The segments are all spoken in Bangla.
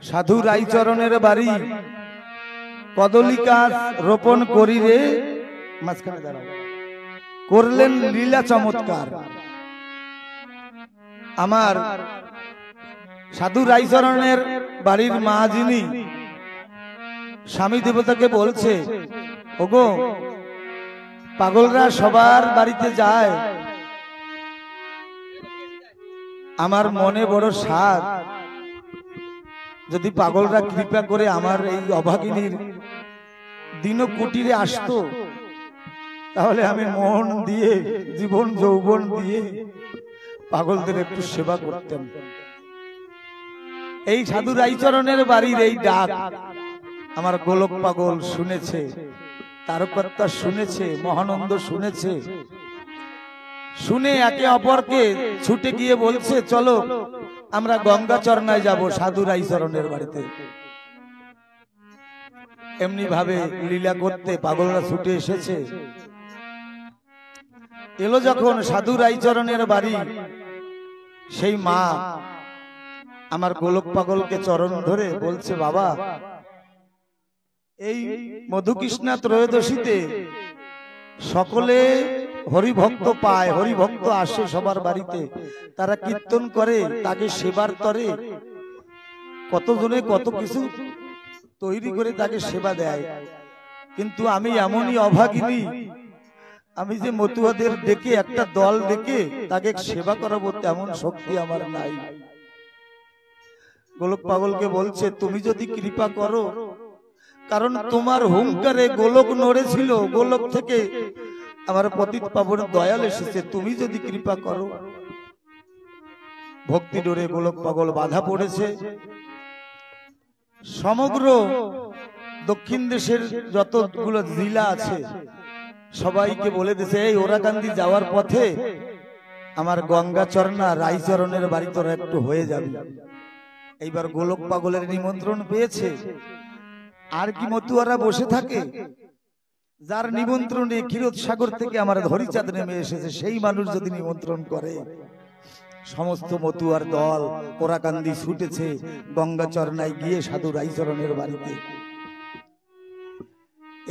সাধু রাইচরণের বাড়ি কদলী গাছ রোপণ করি রে মাঝখানে দাঁড়াও করলেন লীলা চমৎকার। আমার সাধু রাইচরণের বাড়ির মা যিনি স্বামী দেবতাকে বলছে, ওগো পাগলরা সবার বাড়িতে যায়, আমার মনে বড় সাধ, যদি পাগলরা কৃপা করে আমার এই অভাগিনীর দিন কুটিরে আসতো, তাহলে আমি মন দিয়ে জীবন যৌবন দিয়ে পাগলদের একটু সেবা করতাম। এই সাধু রাইচরণের বাড়ির এই ডাক আমার গোলক পাগল শুনেছে, তারকর্তা শুনেছে, মহানন্দ শুনেছে। শুনে একে অপরকে ছুটে গিয়ে বলছে, চলো আমরা গঙ্গা চরণায় যাব সাধু রাইচরণের বাড়িতে। এমনি ভাবে লীলা করতে পাগলরা ছুটে এসেছে। এলো যখন সাধু রাইচরণের বাড়ি, সেই মা আমার গোলক পাগলকে চরণ ধরে বলছে, বাবা এই মধুকৃষ্ণা ত্রয়োদশীতে সকলে হরিভক্ত পায়, হরিভক্ত আসে সবার বাড়িতে, তারা কীর্তন করে, তাকে সেবার তরে কতজনে কত কিছু তৈরি করে তাকে সেবা দেয়। কিন্তু আমি এমনই অভাগিনী, আমি যে মতুয়াদের ডেকে একটা দল ডেকে তাকে সেবা করাবো তেমন শক্তি আমার নাই। গোলক পাগলকে বলছে, তুমি যদি কৃপা করো, কারণ তোমার হুঙ্কারে গোলক নড়েছিল, গোলক থেকে আমার পতিত পাবনের দয়াল এসেছে, তুমি যদি কৃপা করো। ভক্তি ডোরে গোলক পাগল বাধা পড়েছে। সমগ্র দক্ষিণ দেশের যতগুলো জেলা আছে সবাইকে বলে দিয়েছে, এই ওরাকান্দি যাওয়ার পথে আমার গঙ্গা চরণা রাইচরণের বাড়ি তোরা একটু হয়ে যাবে। এইবার গোলক পাগলের নিমন্ত্রণ পেয়েছে। আর কি মতুয়ারা বসে থাকে? যার নিমন্ত্রণে ক্ষীরোদ সাগর থেকে আমার হরিচাঁদ নেমে এসেছে, সেই মানুষ যদি নিমন্ত্রণ করে, সমস্ত মতুয়ার দল ওরাকান্দি ছুটেছে গঙ্গা চরণায় গিয়ে সাধু রাইচরণের বাড়িতে।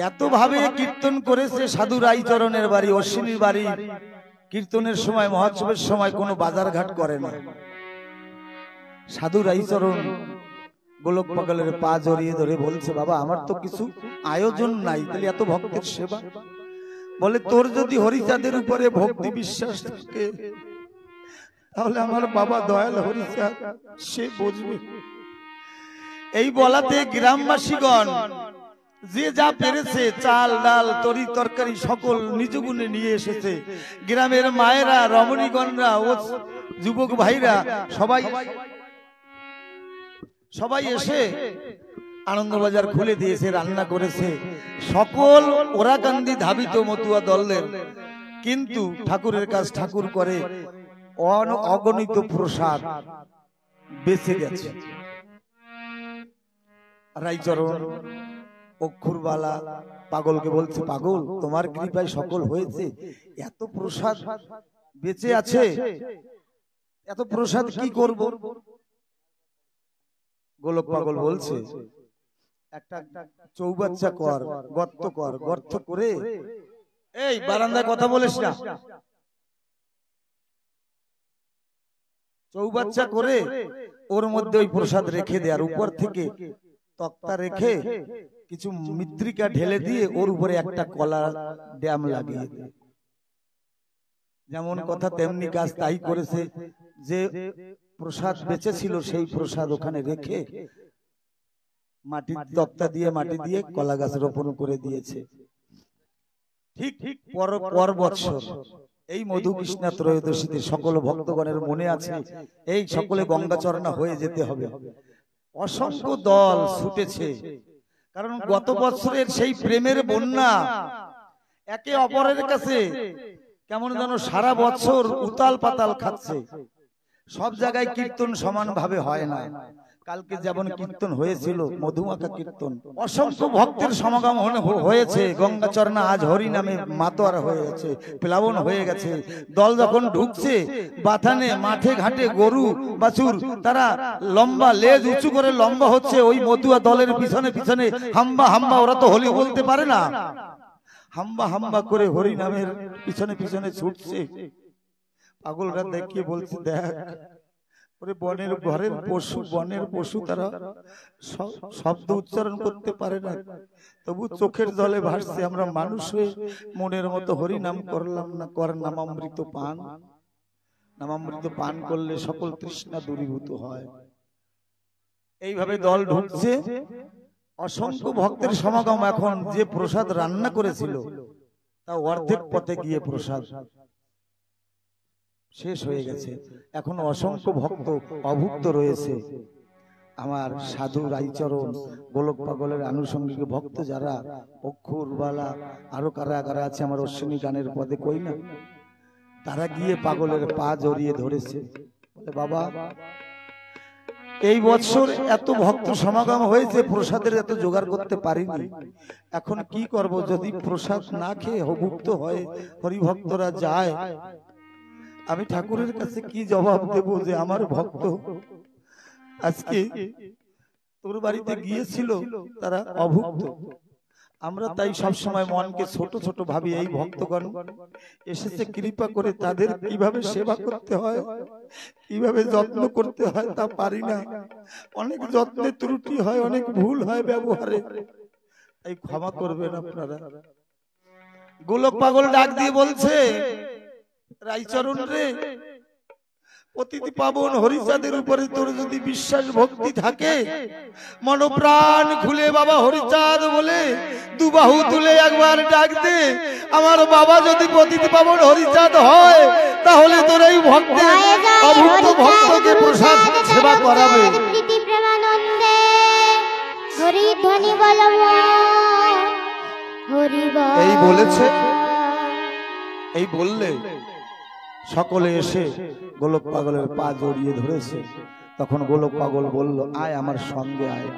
এত ভাবে কীর্তন করেছে সাধু রাইচরণের বাড়ি, অশ্বিনীর বাড়ি। কীর্তনের সময়, মহোৎসবের সময় কোনো বাজার ঘাট করে না। সাধু রাইচরণ গোলক পাগলের পা জড়িয়ে ধরে বলছে, বাবা আমার তো কিছু আয়োজন নাই, তাহলে এত ভক্তের সেবা? বলে, তোর যদি হরিচাঁদের উপরে ভক্তি বিশ্বাস থাকে, তাহলে আমার বাবা দয়াল হরিচাঁদ সে বুঝবে। এই বলাতে গ্রামবাসীগণ যে যা পেরেছে, চাল ডাল তরি তরকারি সকল নিজ গুণে নিয়ে এসেছে। গ্রামের মায়েরা, রমণীগণরা ও যুবক ভাইরা সবাই এসে আনন্দবাজার খুলে দিয়েছে, রান্না করেছে। সকল ওরাকান্দি ধাবিত মতুয়া দলের কিন্তু ঠাকুরের কাজ ঠাকুর করে অগণিত প্রসাদ বেঁচে গেছে। রাইচরণ অক্ষুরবালা পাগলকে বলছে, পাগল তোমার কৃপায় সকল হয়েছে, এত প্রসাদ বেঁচে আছে, এত প্রসাদ কি করব? গোলক পাগল বলছে, একটা চৌবাচ্চা কর, গর্ত কর, গর্ত করে এই বারান্দায় কথা বলিস না, চৌবাচ্চা করে ওর মধ্যে ওই প্রসাদ রেখে দে, আর উপর থেকে তক্তা রেখে কিছু মৃত্তিকা ঢেলে দিয়ে ওর উপরে একটা কলা ড্যাম লাগিয়ে দে। যেমন কথা তেমনি কাজ, তাই করেছে। যে প্রসাদ বেঁচে ছিল সেই প্রসাদ ওখানে রেখে মাটি তক্তা দিয়ে মাটি দিয়ে কলা গাছ রোপণ করে দিয়েছে। ঠিক পর বৎসর এই মধুকৃষ্ণা ত্রয়োদশীতে সকল ভক্তগণের মনে আছে, এই সকলে গঙ্গা চরণা হয়ে যেতে হবে। অসংখ্য দল ছুটেছে, কারণ গত বছরের সেই প্রেমের বন্যা একে অপরের কাছে কেমন যেন সারা বছর উতাল পাতাল খাচ্ছে। সব জায়গায় কীর্তন সমান ভাবে হয় না, কালকে যেমন কীর্তন হয়েছিল মধুমাখা কীর্তন, অসংখ্য ভক্তের সমাগম হয়েছে। গঙ্গাচরণা আজ হরি নামে মাতোয়ারা হয়ে গেছে, প্লাবন হয়ে গেছে। দল যখন ঢুকছে বাথানে মাঠে ঘাটে গরু বাছুর তারা লম্বা লেজ উঁচু করে লম্বা হচ্ছে, ওই মতুয়া দলের পিছনে পিছনে হাম্বা হাম্বা, ওরা তো হোলি বলতে পারে না, হাম্বা হাম্বা করে হরি নামের পিছনে পিছনে ছুটছে। পাগলরা দেখিয়ে বলছে, দেখ ওরে বনের ঘরের পশু, বনের পশু তারা শব্দ উচ্চারণ করতে পারে না, তবু চোখের জলে ভাসছে। আমরা মানুষ হয়ে মনের মতো হরি নাম করলাম না। কর নামামৃত পান, নামামৃত পান করলে সকল তৃষ্ণা দূরীভূত হয়। এইভাবে দল ঢুকছে, অসংখ্য ভক্তের সমাগম। এখন যে প্রসাদ রান্না করেছিল তা অর্ধেক পথে গিয়ে প্রসাদ শেষ হয়ে গেছে। এখন অসংখ্য ভক্ত অভুক্ত রয়েছে। আমার সাধু রাইচরণ, গোলক পাগলের আনুষঙ্গিক ভক্ত যারা, অক্ষুর বালা আরো কারা কারা আছে আমার অশ্বিনী গানের পদে কই না, তারা গিয়ে পাগলের পা জড়িয়ে ধরেছে, বলে বাবা এই বছর এত ভক্ত সমাগম হয়েছে, প্রসাদের এত জোগাড় করতে পারিনি, এখন কি করব? যদি প্রসাদ না খেয়ে অভুক্ত হয় হরিভক্তরা যায়, আমি ঠাকুরের কাছে কি জবাব দেব যে আমার ভক্ত আজকে তোর বাড়িতে গিয়েছিল তারা অভুক্ত? আমরা তাই সবসময় মনকে ছোট ছোট ভাবি। এই ভক্তগণ এসেছে কৃপা করে, তাদের কিভাবে সেবা করতে হয়, কিভাবে যত্ন করতে হয় তা পারি না। অনেক যত্নে ত্রুটি হয়, অনেক ভুল হয় ব্যবহারে, তাই ক্ষমা করবেন আপনারা। গোলক পাগল ডাক দিয়ে বলছে, রাইচরণ রে, অতিথি পাবন হরিচাঁদের উপরে তোর যদি বিশ্বাস ভক্তি থাকে, মনপ্রাণ খুলে বাবা হরিচাঁদ বলে দুবাহু তুলে একবার ডাক দে। আমার বাবা যদি অতিথি পাবন হরিচাঁদ হয়, তাহলে তোর এই ভক্তের অভুক্ত ভক্তকে প্রসাদ সেবা করাবে। এই বলেছে, এই বললে সকলে এসে গোলক পাগলের পা জড়িয়ে ধরেছে। তখন গোলক পাগল বলল, আয় আমার সঙ্গে আয়।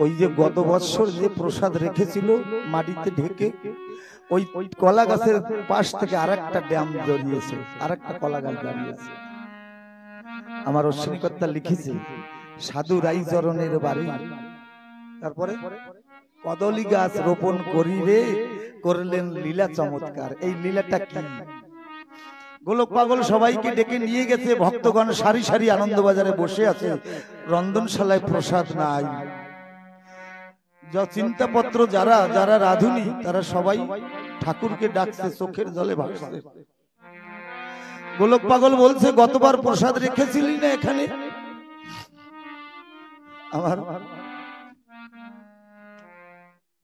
ওই যে গত বৎসর যে প্রসাদ রেখেছিল মাটিতে ঢেকে, ওই কলা গাছের পাশ থেকে আরেকটা ড্যাম জড়িয়েছে, আরেকটা কলা গাছ দাঁড়িয়েছে। আমার অশ্বিনীকর্তা লিখেছে, সাধু রাইচরণের বাড়ি, তারপরে কদলী গাছ রোপণ করিবে, করলেন লীলা চমৎকার। এই লীলাটা কি? গোলক পাগল সবাইকে ডেকে নিয়ে গেছে, ভক্তগণ সারি সারি আনন্দবাজারে বসে আছে, রন্ধনশালায় প্রসাদ নাই। যা চিন্তাপত্র যারা যারা রাধুনি তারা সবাই ঠাকুরকে ডাকছে, চোখের জলে ভাসছে। গোলক পাগল বলছে, গতবার প্রসাদ রেখেছিলি না এখানে? আমার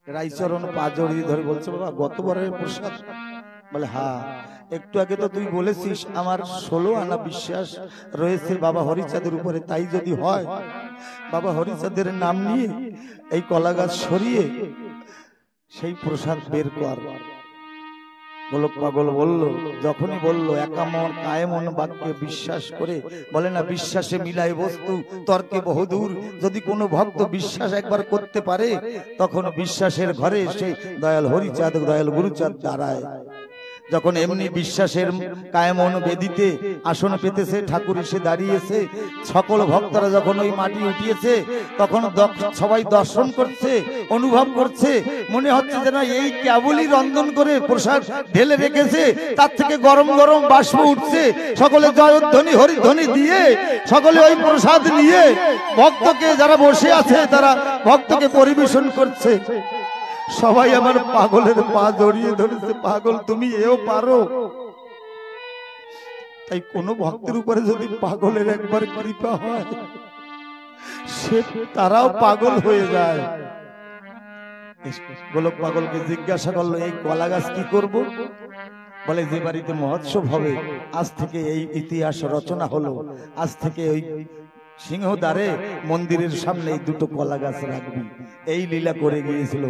রাইচরণ পা জড়িয়ে ধরে বলছে, বাবা গতবারের প্রসাদ? বলে হ্যাঁ, একটু আগে তো তুই বলেছিস আমার 16 আনা বিশ্বাস রয়েছে বাবা হরিচাঁদের উপরে, তাই যদি হয় বাবা হরিচাঁদের নাম নিয়ে এই কলা গাছ সরিয়ে সেই প্রসাদ বের কর। গোলক পাগল বলল, যখনই বলল একামন কায়মন বাক্যে বিশ্বাস করে, বলে না বিশ্বাসে মিলাই বস্তু তর্কে বহুদূর। যদি কোনো ভক্ত বিশ্বাস একবার করতে পারে, তখন বিশ্বাসের ঘরে এসে দয়াল হরিচাঁদ দয়াল গুরুচাঁদ দাঁড়ায়। যখন এমনি বিশ্বাসের কায়মন বেদিতে আসন পেতেছে, ঠাকুর এসে দাঁড়িয়েছে, সকল ভক্তরা যখন ওই মাটি উঠিয়েছে, তখন সবাই দর্শন করছে, অনুভব করছে, মনে হচ্ছে যেন এই কেবলই রন্ধন করে প্রসাদ ঢেলে রেখেছে, তার থেকে গরম গরম বাষ্প উঠছে। সকলে জয়ধ্বনি হরিধ্বনি দিয়ে সকলে ওই প্রসাদ নিয়ে ভক্তকে, যারা বসে আছে তারা ভক্তকে পরিবেশন করছে। সবাই আমার পাগলের পা জড়িয়ে ধরেছে, পাগল তুমি এও পারো। তাই কোন ভক্তের উপরে যদি পাগলের একবার কৃপা হয়, সে তারাও পাগল হয়ে যায়। গোলক পাগলকে জিজ্ঞাসা করলো, এই কলা গাছ কি করব? বলে যে বাড়িতে মহোৎসব হবে, আজ থেকে এই ইতিহাস রচনা হলো, আজ থেকে ওই সিংহদ্বারে মন্দিরের সামনে এই দুটো কলা গাছ রাখবি। এই লীলা করে গিয়েছিল।